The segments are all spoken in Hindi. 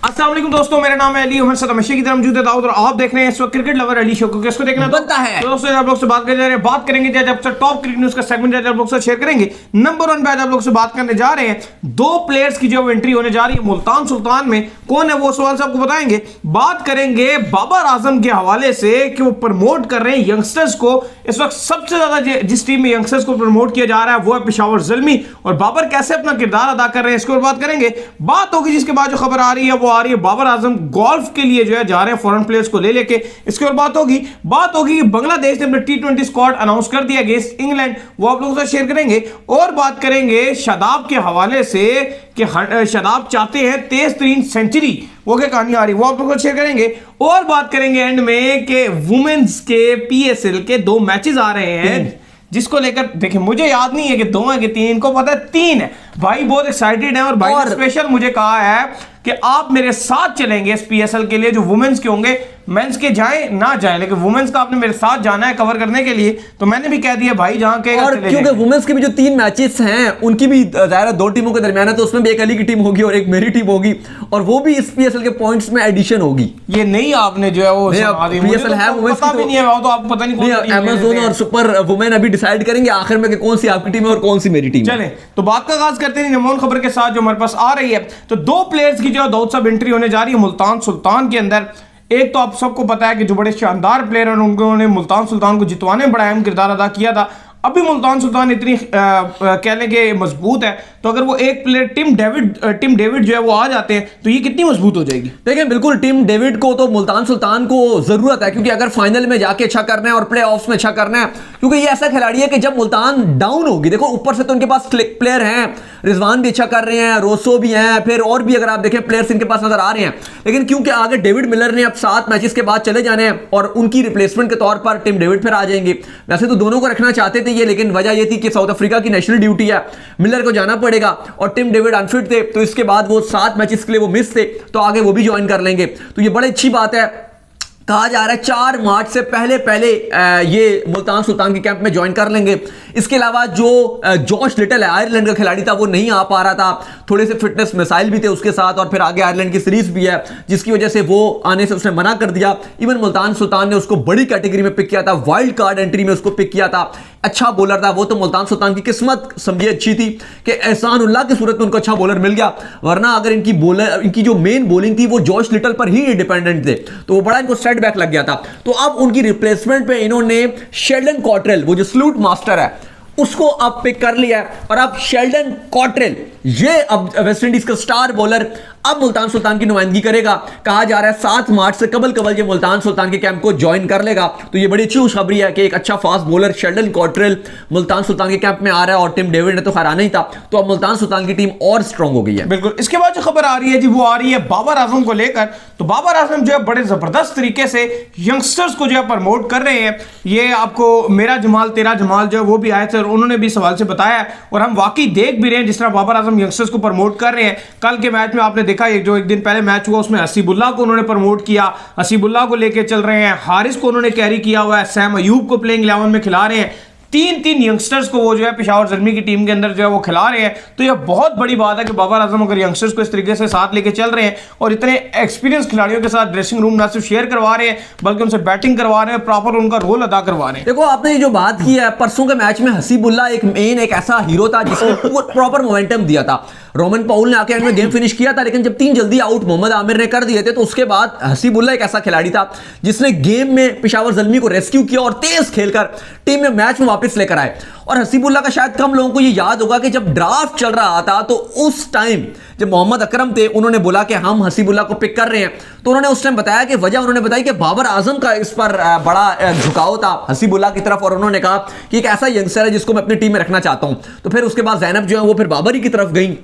अस्सलाम वालेकुम दोस्तों, मेरा नाम है अली उमर सद हमेशा की तरह मौजूद है दाऊद और आप देख रहे हैं इस वक्त क्रिकेट लवर अली शो को। किसको देखना बनता है तो दोस्तों आप लोग से बात करने जा रहे हैं, बात करेंगे जब टॉप क्रिकेट न्यूज का सेगमेंट आप लोग से शेयर करेंगे। नंबर 1 पे आज आप लोग से बात करने जा रहे हैं दो प्लेयर्स की जो एंट्री होने जा रही है मुल्तान सुल्तान में। कौन है वो सवाल से आपको बताएंगे। बात करेंगे बाबर आजम के हवाले से कि वो प्रमोट कर रहे हैं यंगस्टर्स को। इस वक्त सबसे ज्यादा जिस टीम में यंगस्टर्स को प्रमोट किया जा रहा है वो है पेशावर ज़ल्मी, और बाबर कैसे अपना किरदार अदा कर रहे हैं इसके ऊपर बात करेंगे। बात होगी जिसके बाद जो खबर आ रही है वो आ रही है बाबर आजम गोल्फ के लिए जो है जा रहे हैं फॉरेन प्लेयर्स को ले लेके। इसके ऊपर बात होगी कि बांग्लादेश ने अपना T20 स्क्वाड अनाउंस कर दिया अगेंस्ट इंग्लैंड, वो आप लोगों से शेयर करेंगे। और बात करेंगे शादाब के हवाले से कि शादाब चाहते हैं तेज तरीन सेंचुरी, वो क्या कहानी आ रही वो आप लोगों को शेयर करेंगे। और बात करेंगे एंड में कि वुमेन्स के PSL के 2 मैचेस आ रहे हैं जिसको लेकर देखिए मुझे याद नहीं है कि 2 है कि 3, इनको पता है 3 है। भाई बहुत एक्साइटेड है और भाई ने स्पेशल मुझे कहा है कि आप मेरे साथ चलेंगे इस PSL के लिए। जो वुमेन्स के होंगे, मेंस के जाए ना जाए, लेकिन वुमेन्स का आपने मेरे साथ जाना है कवर करने के लिए, तो मैंने भी कह दिया भाई जहां के। और क्योंकि वुमेन्स के भी जो 3 मैचेस हैं उनकी भी ज़ाहिर 2 टीमों के दरमियान है, तो उसमें भी एक अली की टीम होगी और एक मेरी टीम होगी, और वो भी इस PSL के पॉइंट्स में एडिशन होगी। ये नहीं आपने जो है वो PSL है वुमेन्स पता भी नहीं है, तो आपको पता नहीं। अमेज़न और सुपर वुमेन अभी डिसाइड करेंगे आखिर में कि कौन सी आपकी टीम है और कौन सी मेरी टीम। चले तो बात का आगाज करते हैं नमून खबर के साथ जो हमारे पास आ रही है। तो 2 प्लेयर्स की जो दाऊद साहब एंट्री होने जा रही है मुल्तान सुल्तान के अंदर। एक तो आप सबको पता है कि जो बड़े शानदार प्लेयर हैं उन्होंने मुल्तान सुल्तान को जितवाने में बड़ा अहम किरदार अदा किया था। अभी मुल्तान सुल्तान इतनी कह लें कि मजबूत है, तो अगर वो एक प्लेयर टिम डेविड जो है वो आ जाते हैं तो ये कितनी मजबूत हो जाएगी। देखिए बिल्कुल टिम डेविड को तो मुल्तान सुल्तान को जरूरत है, क्योंकि अगर फाइनल में जाके अच्छा करना है और प्ले ऑफ्स में अच्छा करना है, क्योंकि ये ऐसा खिलाड़ी है कि जब मुल्तान डाउन होगी, देखो ऊपर से तो उनके पास प्लेयर हैं, रिजवान भी अच्छा कर रहे हैं, रोसो भी हैं, फिर और भी अगर आप देखें प्लेयर्स इनके पास नजर आ रहे हैं, लेकिन क्योंकि आगे डेविड मिलर ने अब 7 मैचेस के बाद चले जाने हैं और उनकी रिप्लेसमेंट के तौर पर टिम डेविड फिर आ जाएंगे। वैसे तो दोनों को रखना चाहते थे ये, लेकिन वजह यह थी कि साउथ अफ्रीका की नेशनल ड्यूटी है, मिलर को जाना पड़ेगा और टिम डेविड अनफिट थे, तो इसके बाद वो 7 मैचेस के लिए वो मिस थे, तो आगे वो भी ज्वाइन कर लेंगे। तो ये बड़ी अच्छी बात है। कहा जा रहा है 4 मार्च से पहले ये मुल्तान सुल्तान के कैंप में ज्वाइन कर लेंगे। इसके अलावा जो जॉश लिटल है, आयरलैंड का खिलाड़ी था, वो नहीं आ पा रहा था, थोड़े से फिटनेस मिसाइल भी थे उसके साथ, और फिर आगे आयरलैंड की सीरीज भी है जिसकी वजह से वो आने से उसने मना कर दिया। इवन मुल्तान सुल्तान ने उसको बड़ी कैटेगरी में पिक किया था, वाइल्ड कार्ड एंट्री में उसको पिक किया था। अच्छा बॉलर था वो, तो मुल्तान सुल्तान की किस्मत समझिए अच्छी थी कि एहसानुल्लाह की सूरत में उनको अच्छा बॉलर मिल गया, वरना अगर इनकी जो मेन बॉलिंग थी वो जॉश लिटल पर ही डिपेंडेंट थे, तो वो बड़ा इनको सेटबैक लग गया था। तो अब उनकी रिप्लेसमेंट पे इन्होंने शेल्डन कॉट्रेल, वो जो स्लूट मास्टर है, उसको अब पिक कर लिया है। और अब शेल्डन कॉट्रेल ये अब वेस्ट इंडीज का स्टार बॉलर अब मुल्तान सुल्तान की नुमाइंदगी करेगा। कहा जा रहा है 7 मार्च से कबल ये मुल्तान सुल्तान के कैंप को ज्वाइन कर लेगा। तो ये बड़ी अच्छी खुशखबरी है कि एक अच्छा fast bowler Sheldon Cottrell Multan Sultan के कैंप में आ रहा है, और टिम डेविड ने तो खैर आना ही था, तो अब मुल्तान सुल्तान की टीम और स्ट्रांग हो गई है। बिल्कुल। इसके बाद जो खबर आ रही है जी वो आ रही है बाबर आजम को लेकर। तो बाबर आजम जो है बड़े जबरदस्त तरीके से यंगस्टर्स को जो है प्रमोट कर रहे हैं। ये आपको मेरा जमाल तेरा जमाल जो है वो भी आए थे और उन्होंने भी सवाल से बताया, और हम वाकई देख भी रहे हैं जिस तरह बाबर आजम यंगस्टर्स को प्रमोट कर रहे हैं। कल के मैच में आपने देखा जो एक दिन पहले मैच हुआ उसमें हसीबुल्लाह को उन्होंने प्रमोट किया, हसीबुल्लाह को लेके चल रहे हैं, हारिस को उन्होंने कैरी किया हुआ है, सैम अयूब को प्लेइंग 11 में खिला रहे हैं। 3 यंगस्टर्स को वो जो है पेशावर ज़ल्मी की टीम के अंदर जो है वो खिला रहे हैं। तो ये बहुत बड़ी बात है कि बाबर आजम अगर यंगस्टर्स को इस तरीके से साथ लेके चल रहे हैं और इतने एक्सपीरियंस खिलाड़ियों के साथ ड्रेसिंग रूम ना सिर्फ शेयर करवा रहे हैं बल्कि उनसे बैटिंग करवा रहे हैं, प्रॉपर उनका रोल अदा करवा रहे हैं। देखो आपने जो बात की है, परसों के मैच में हसीबुल्लाह एक ऐसा हीरो था जिसने प्रॉपर मोमेंटम दिया था। रोमन पाउल ने आके एंड में गेम फिनिश किया था, लेकिन जब 3 जल्दी आउट मोहम्मद आमिर ने कर दिए थे, तो उसके बाद हसीबुल्लाह एक ऐसा खिलाड़ी था जिसने गेम में पेशावर ज़ल्मी को रेस्क्यू किया और तेज खेलकर टीम में मैच में वापस लेकर आए। और हसीबुल्लाह का शायद कम लोगों को ये याद होगा कि जब ड्राफ्ट चल रहा था तो उस टाइम जब मोहम्मद अकरम थे उन्होंने बोला कि हम हसीबुल्लाह को पिक कर रहे हैं, तो उन्होंने उस टाइम बताया कि वजह उन्होंने बताई कि बाबर आजम का इस पर बड़ा झुकाव था हसीबुल्लाह की तरफ, और उन्होंने कहा कि एक ऐसा यंगस्टर है जिसको मैं अपनी टीम में रखना चाहता हूं। तो फिर उसके बाद ज़ैनब जो है वो फिर बाबर ही की तरफ गई,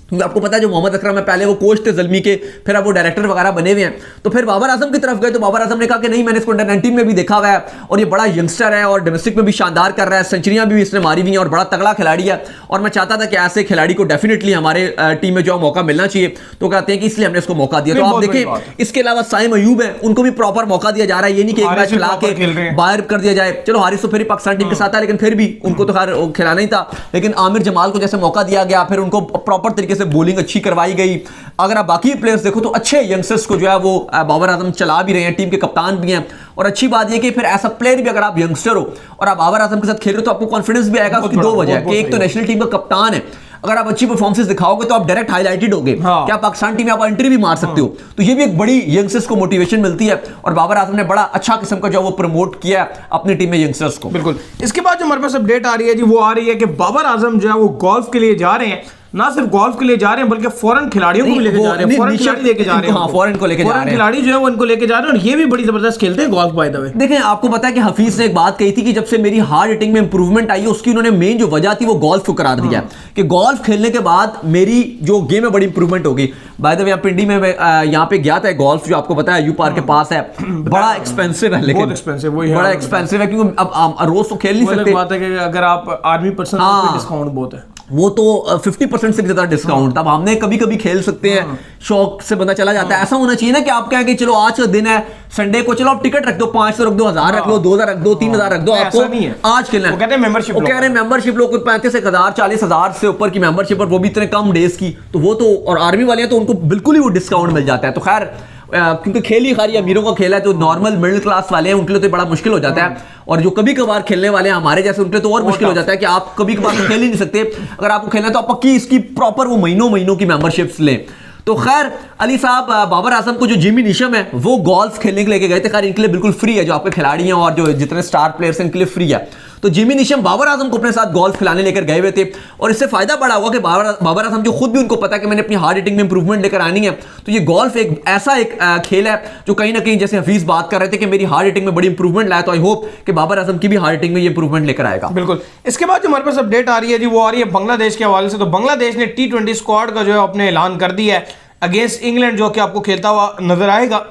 क्योंकि आपको पता है जो मोहम्मद अकरम है पहले वो कोच थे ज़ल्मी के, फिर अब वो डायरेक्टर वगैरह बने हुए हैं, तो फिर बाबर आजम की तरफ गए, तो बाबर आजम ने कहा कि नहीं मैंने इसको अंडर 19 में भी देखा हुआ है और ये बड़ा यंगस्टर है और डोमेस्टिक में भी शानदार कर रहा है, सेंचुरियां भी इसने मारी हुई हैं और बड़ा तगड़ा खिलाड़ी है, और मैं चाहता था कि ऐसे खिलाड़ी को डेफिनेटली हमारे टीम में जो मौका मिलना चाहिए, तो कहते हैं कि इसलिए हमने इसको मौका दिया। तो आप देखें इसके अलावा साइम अयूब है, उनको भी प्रॉपर मौका दिया जा रहा है, ये नहीं कि एक मैच खिला के बाहर कर दिया जाए। चलो हारिस तो फिर पाकिस्तान टीम के साथ है, लेकिन फिर भी उनको तो खैर खिलाना ही था, लेकिन आमिर जमाल को जैसे मौका दिया गया, फिर उनको प्रॉपर तरीके से बॉलिंग अच्छी करवाई गई। अगर आप बाकी प्लेयर्स देखो तो अच्छे यंगस्टर्स को जो है वो बाबर आजम चला भी रहे हैं, टीम के कप्तान भी हैं। और अच्छी बात यह कि फिर ऐसा प्लेयर भी अगर आप यंगस्टर हो और आप बाबर आजम के साथ खेल रहे हो तो आपको कॉन्फिडेंस भी आएगा। उसकी दो वजह है कि एक तो नेशनल टीम का कप्तान है, अगर आप अच्छी परफॉर्मेंस दिखाओगे तो आप डायरेक्ट हाईलाइटेड होगे, क्या पाकिस्तान टीम में आप एंट्री भी मार सकते हो। तो ये भी एक बड़ी यंगस्टर्स को मोटिवेशन मिलती है और बाबर आजम ने बड़ा अच्छा किस्म का जो वो प्रमोट किया अपनी टीम में यंगस्टर्स को। बिल्कुल। इसके बाद जो हमारे पास अपडेट आ रही है जी, वो आ रही है कि बाबर आजम जो है वो गोल्फ के लिए जा रहे हैं। ना सिर्फ गोल्फ के लिए जा रहे हैं बल्कि फॉरेन खिलाड़ियों को भी लेके जा रहे हैं, फॉरेन खिलाड़ी लेके जा रहे हैं, फॉरेन को लेके जा रहे हैं, खिलाड़ी जो है वो इनको लेके जा रहे हैं और ये भी बड़ी जबरदस्त खेलते हैं गोल्फ बाय द वे। देखें, आपको पता है कि हफीज ने एक बात कही थी कि जब से मेरी हार्ड हिटिंग में इंप्रूवमेंट आई है उसकी उन्होंने मेन जो वजह थी वो गोल्फ को करार दिया कि गोल्फ खेलने के बाद मेरी जो गेम में बड़ी इंप्रूवमेंट होगी। बाय द वे पिंडी में यहाँ पे गया था गोल्फ, जो आपको पता है यू पार्क के पास है, बड़ा एक्सपेंसिव है, लेकिन बड़ा एक्सपेंसिव है क्योंकि अब रोज तो खेल नहीं सकते। बात है कि अगर आप आर्मी पर्सन डिस्काउंट बहुत है, वो तो 50% से भी ज्यादा डिस्काउंट था। हमने कभी कभी खेल सकते हैं, शौक से बंदा चला जाता है। ऐसा होना चाहिए ना कि आप कहें कि चलो आज का दिन है संडे को, चलो आप टिकट रख दो, 500 रख दो, 1000 रख लो, 2000 रख दो, 3000 रख दो, आपको आज खेलना है। वो कहते हैं मेंबरशिप, वो कह रहे हैं मेंबरशिप लोग 35,000 40,000 से ऊपर की मेंबरशिप और वो भी इतने कम डेज की, तो वो तो और आर्मी वाले हैं तो उनको बिल्कुल ही वो डिस्काउंट मिल जाता है। तो खैर क्योंकि खेल ही खाली अमीरों का खेल है, जो नॉर्मल मिडिल क्लास वाले हैं उनके लिए तो बड़ा मुश्किल हो जाता है, और जो कभी कभार खेलने वाले हैं हमारे जैसे उनके लिए तो और मुश्किल हो जाता है कि आप कभी कभार खेल ही नहीं सकते। अगर आपको खेलना है तो आप पक्की इसकी प्रॉपर वो महीनों की मेंबरशिप्स लें। तो खैर अली साहब, बाबर आजम को जो जिमी नीशम है वो गोल्फ खेलने के लेके गए थे। खैर इनके लिए बिल्कुल फ्री है, जो आपके खिलाड़ी हैं और जो जितने स्टार प्लेयर्स हैं इनके लिए फ्री है। तो जिमी नीशम बाबर आजम को अपने साथ गोल्फ खिलाने लेकर गए हुए थे और इससे फायदा बड़ा होगा कि बाबर आजम जो खुद भी उनको पता है कि मैंने अपनी हार्ड हिटिंग में इंप्रूवमेंट लेकर आनी है, तो ये गोल्फ एक ऐसा एक खेल है जो कहीं ना कहीं, जैसे हफीज बात कर रहे थे कि मेरी हार्ड हिटिंग में बड़ी इंप्रूवमेंट लाया, तो आई होप कि बाबर आजम की भी हार्ड हिटिंग में ये इंप्रूवमेंट लेकर आएगा। बिल्कुल। इसके बाद जो हमारे पास अपडेट आ रही है जी, वो आ रही है बांग्लादेश के हवाले से। तो बांग्लादेश ने T20 स्क्वाड का जो है अपने ऐलान कर दिया है अगेंस्ट इंग्लैंड, जो कि आपको खेलता हुआ नजर आएगा।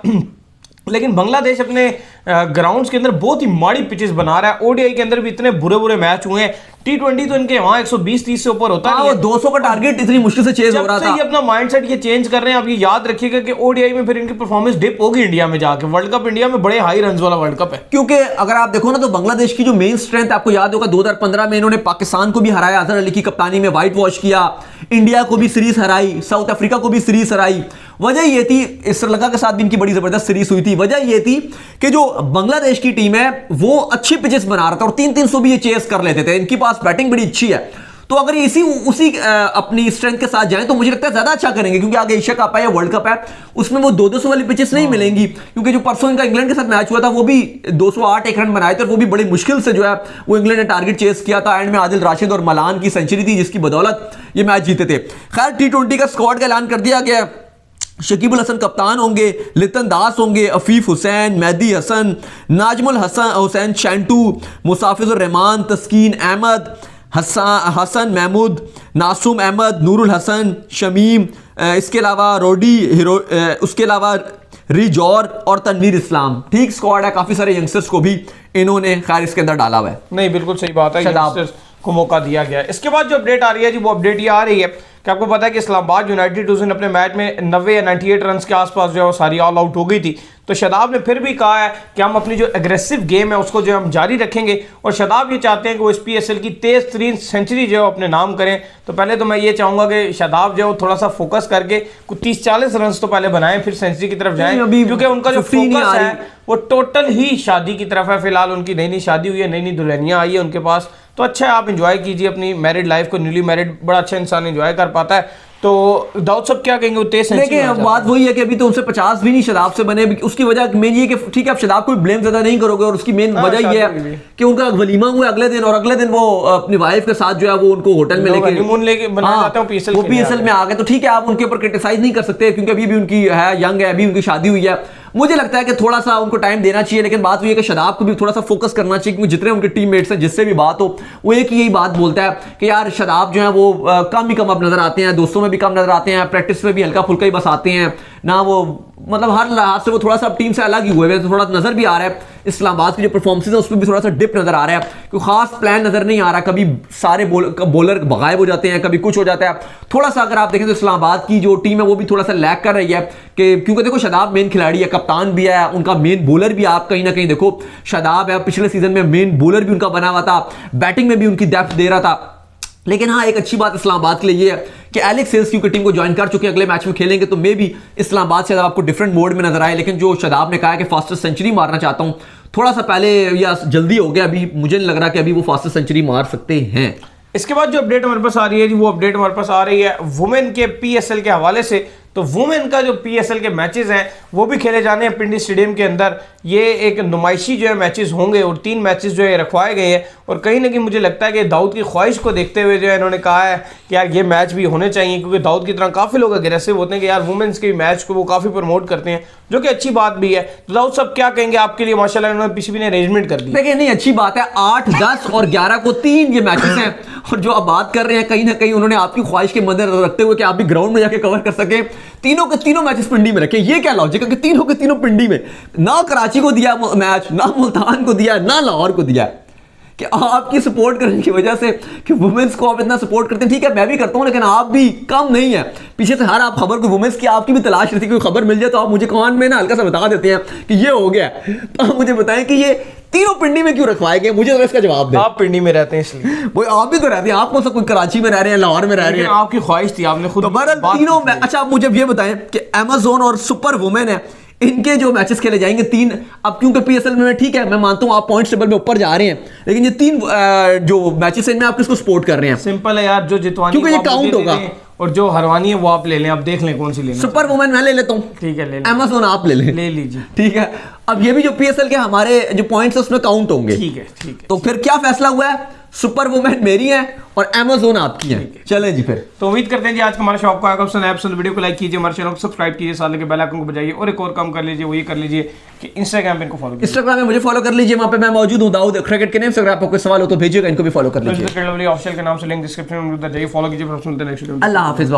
लेकिन बांग्लादेश अपने ग्राउंड्स के अंदर बहुत ही माड़ी पिचेस बना रहा है। ओडीआई के अंदर भी इतने बुरे मैच हुए हैं। T20 तो इनके वहां 120-30 से ऊपर होता है, 200 का टारगेट इतनी मुश्किल से चेज हो रहा था। ये अपना माइंडसेट ये चेंज कर रहे हैं। आप ये याद रखिएगा कि ओडीआई में फिर इनकी परफॉर्मेंस डिप होगी इंडिया में जाके। वर्ल्ड कप इंडिया में बड़े हाई रन्स वाला वर्ल्ड कप है, क्योंकि अगर आप देखो ना तो बांग्लादेश की जो मेन स्ट्रेंथ, आपको याद होगा 2015 में इन्होंने पाकिस्तान को भी हराया, अजहर अली की कप्तानी में व्हाइट वॉश किया, इंडिया को भी सीरीज हराई, साउथ अफ्रीका को भी सीरीज हराई। वजह ये थी, श्रीलंका के साथ भी इनकी बड़ी जबरदस्त सीरीज हुई थी। वजह ये थी कि जो बांग्लादेश की टीम है वो अच्छी पिचेस बना रहा था और 300 भी ये चेस कर लेते थे। इनके पास बैटिंग बड़ी अच्छी है, तो अगर ये उसी अपनी स्ट्रेंथ के साथ जाएं तो मुझे लगता है ज्यादा अच्छा करेंगे, क्योंकि आगे एशिया कप है या वर्ल्ड कप है, उसमें वो 200 वाली पिचेस नहीं मिलेंगी। क्योंकि जो परसों इनका इंग्लैंड के साथ मैच हुआ था वो भी 208 एक रन बनाए थे और वो भी बड़ी मुश्किल से जो है वो इंग्लैंड ने टारगेट चेस किया था। एंड में आदिल राशिद और मलान की सेंचुरी थी जिसकी बदौलत ये मैच जीते थे। खैर T20 का स्क्वाड का ऐलान कर दिया गया। शकीबुल हसन कप्तान होंगे, लितन दास होंगे, अफीफ हुसैन, मेहदी हसन, नाजमुल हुसैन शैंटू, मुसाफिजुर रहमान, तस्कीन अहमद, हसन महमूद, नासुम अहमद, नूरुल हसन, शमीम, इसके अलावा रोडी उसके अलावा रिजौर और तनवीर इस्लाम। ठीक स्क्वाड है, काफी सारे यंगस्टर्स को भी इन्होंने खैर इसके अंदर डाला हुआ है। नहीं बिल्कुल सही बात है, यंगस्टर्स को मौका दिया गया है। इसके बाद जो अपडेट आ रही है जी, वो अपडेट ये आ रही है कि आपको पता है कि इस्लामाबाद यूनाइटेड उस दिन अपने मैच में 90 या 98 रन के आसपास जो है वो सारी ऑल आउट हो गई थी। तो शादाब ने फिर भी कहा है कि हम अपनी जो एग्रेसिव गेम है उसको जो हम जारी रखेंगे और शादाब ये चाहते हैं कि वो इस PSL की तेज तरीन सेंचुरी जो है अपने नाम करें। तो पहले तो मैं ये चाहूंगा कि शादाब जो है वो थोड़ा सा फोकस करके कुछ 30-40 रन तो पहले बनाएं, फिर सेंचुरी की तरफ जाएं, क्योंकि उनका जो फोकस है वो टोटल ही शादी की तरफ है। फिलहाल उनकी नई शादी हुई है, नई दुल्हनियां आई है उनके पास, तो अच्छा है आप इंजॉय कीजिए अपनी मैरिड लाइफ को। न्यूली मैरिड बड़ा अच्छा इंसान इंजॉय कर पाता है। तो दाऊद साहब क्या कहेंगे? देखिए अब बात वही है कि अभी तो उनसे 50 भी नहीं शादाब से बने। उसकी वजह मेन ये कि ठीक है आप शादाब को ब्लेम ज्यादा नहीं करोगे, और उसकी मेन वजह ये है कि उनका वलीमा हुआ अगले दिन, और अगले दिन वो अपनी वाइफ के साथ जो है वो उनको होटल में लेके वो PSL में आ गए। तो ठीक है आप उनके ऊपर क्रिटिसाइज नहीं कर सकते, क्योंकि अभी भी उनकी है यंग है, अभी उनकी शादी हुई है। मुझे लगता है कि थोड़ा सा उनको टाइम देना चाहिए, लेकिन बात हुई है कि शादाब को भी थोड़ा सा फोकस करना चाहिए, क्योंकि जितने उनके टीममेट्स हैं जिससे भी बात हो वो एक ही यही बात बोलता है कि यार शादाब जो है वो कम ही कम अब नजर आते हैं, दोस्तों में भी कम नजर आते हैं, प्रैक्टिस में भी हल्का फुल्का ही बस आते हैं ना, वो मतलब हर लिहाज से वो थोड़ा सा टीम से अलग ही हुए हैं। तो थोड़ा नजर भी आ रहा है इस्लामाबाद की जो परफॉर्मेंस है उसमें भी थोड़ा सा डिप नजर आ रहा है, क्योंकि खास प्लान नजर नहीं आ रहा। कभी सारे बॉलर गायब हो जाते हैं, कभी कुछ हो जाता है। थोड़ा सा अगर आप देखें तो इस्लामाबाद की जो टीम है वो भी थोड़ा सा लैग कर रही है, कि क्योंकि देखो शादाब मेन खिलाड़ी है, कप्तान भी है, उनका मेन बॉलर भी आप कहीं ना कहीं देखो शादाब है, पिछले सीजन में मेन बॉलर भी उनका बना हुआ था, बैटिंग में भी उनकी डेप्थ दे रहा था। लेकिन हाँ, एक अच्छी बात इस्लामाबाद के लिए ये है कि एलेक्स सेल्स क्योंकि टीम को ज्वाइन कर चुके हैं, अगले मैच में खेलेंगे, तो मे भी इस्लामाबाद से आपको डिफरेंट मोड में नजर आए। लेकिन जो शादाब ने कहा है कि फास्टेस्ट सेंचुरी मारना चाहता हूं, थोड़ा सा पहले या जल्दी हो गया, अभी मुझे नहीं लग रहा कि अभी वो फास्टेस्ट सेंचुरी मार सकते हैं। इसके बाद जो अपडेट हमारे पास आ रही है जी, वो अपडेट हमारे पास आ रही है वुमेन के पीएसएल के हवाले से। तो वुमेन का जो पीएसएल के मैचेस हैं वो भी खेले जाने हैं पिंडी स्टेडियम के अंदर। ये एक नुमाइशी जो है मैचेस होंगे और 3 मैचेस जो है रखवाए गए हैं। और कहीं ना कहीं मुझे लगता है कि दाऊद की ख्वाहिश को देखते हुए जो है इन्होंने कहा है कि यार ये मैच भी होने चाहिए, क्योंकि दाऊद की तरह काफ़ी लोग अग्रेसिव होते हैं कि यार वुमेन्स के मैच को वो काफ़ी प्रमोट करते हैं, जो कि अच्छी बात भी है। तो दाऊद साहब क्या कहेंगे आपके लिए? माशाल्लाह इन्होंने पीसीबी ने अरेंजमेंट कर दी। देखिए नहीं, अच्छी बात है, 8, 10 और 11 को 3 ये मैचेस हैं। और जो आप बात कर रहे हैं, कहीं ना कहीं उन्होंने आपकी ख्वाहिश के मद्देनजर रखते हुए कि आप भी ग्राउंड में जाके कवर कर सके, तीनों के तीनों मैचेस पिंडी में रखे। ये क्या लॉजिक है कि तीनों के तीनों पिंडी में? ना कराची को दिया मैच, ना मुल्तान को दिया, ना लाहौर को दिया। कि आपकी सपोर्ट करने की वजह से कि वुमेन्स को आप इतना सपोर्ट करते हैं, ठीक है मैं भी करता हूं, लेकिन आप भी कम नहीं है। पीछे से हर आप खबर को वुमेन्स की आपकी भी तलाश रहती है, कोई खबर मिल जाए तो आप मुझे कमेंट में ना हल्का सा बता देते हैं कि ये हो गया। तो आप मुझे बताएं कि ये तीनों पिंडी में क्यों रखवाए गए, मुझे तो इसका जवाब दें। आप पिंडी में रहते हैं इसलिए। वो आप भी तो रहते हैं, आपको सब कोई कराची में रह रहे हैं, लाहौर में रह रहे हैं, आपकी ख्वाहिश थी, आपने खुद। तो बहरहाल तीनों में। अच्छा आप मुझे ये बताएं कि अमेज़न और सुपर वुमेन है, इनके जो मैचेस खेले जाएंगे 3, अब क्योंकि पीएसएल में ठीक है मैं मानता हूं आप पॉइंट्स टेबल में ऊपर जा रहे हैं, लेकिन ये 3 जो मैचेस इनमें आप किसको सपोर्ट कर रहे हैं? सिंपल है यार, जो जितवानी क्योंकि ये काउंट होगा और जो हरवानी है वो आप ले लें। अब देख लें कौन सी लेना। सुपर वुमेन मैं ले लेता हूं, ठीक है ले लें। अमेज़न आप ले लीजिए, ठीक है। अब ये भी जो पीएसएल के हमारे जो पॉइंट्स है उसमें काउंट होंगे, ठीक है। तो फिर क्या फैसला हुआ है? सुपर वुमेन मेरी है और अमेज़न आपकी है। चलें जी फिर। तो उम्मीद करते हैं जी आज का हमारा शॉप को आएगा पसंद आया, पसंद वीडियो को लाइक कीजिए, हमारे चैनल को सब्सक्राइब कीजिए, साथ लगे बेल आइकन को बजाइए, और एक और काम कर लीजिए, वो ये कर लीजिए कि इंस्टाग्राम पे इनको फॉलो कीजिए। इंस्टाग्राम में मुझे फॉलो कर लीजिए, वहां पे मैं मौजूद हूं दाऊद क्रिकेट के नेम से। अगर आपको कोई सवाल हो तो भेजिएगा, इनको भी फॉलो कर लीजिए। ऑफिशियल के नाम से लिंक डिस्क्रिप्शन में जाइए, फॉलो कीजिए। सुनते हैं नेक्स्ट वीडियो। अल्लाह हाफिज़।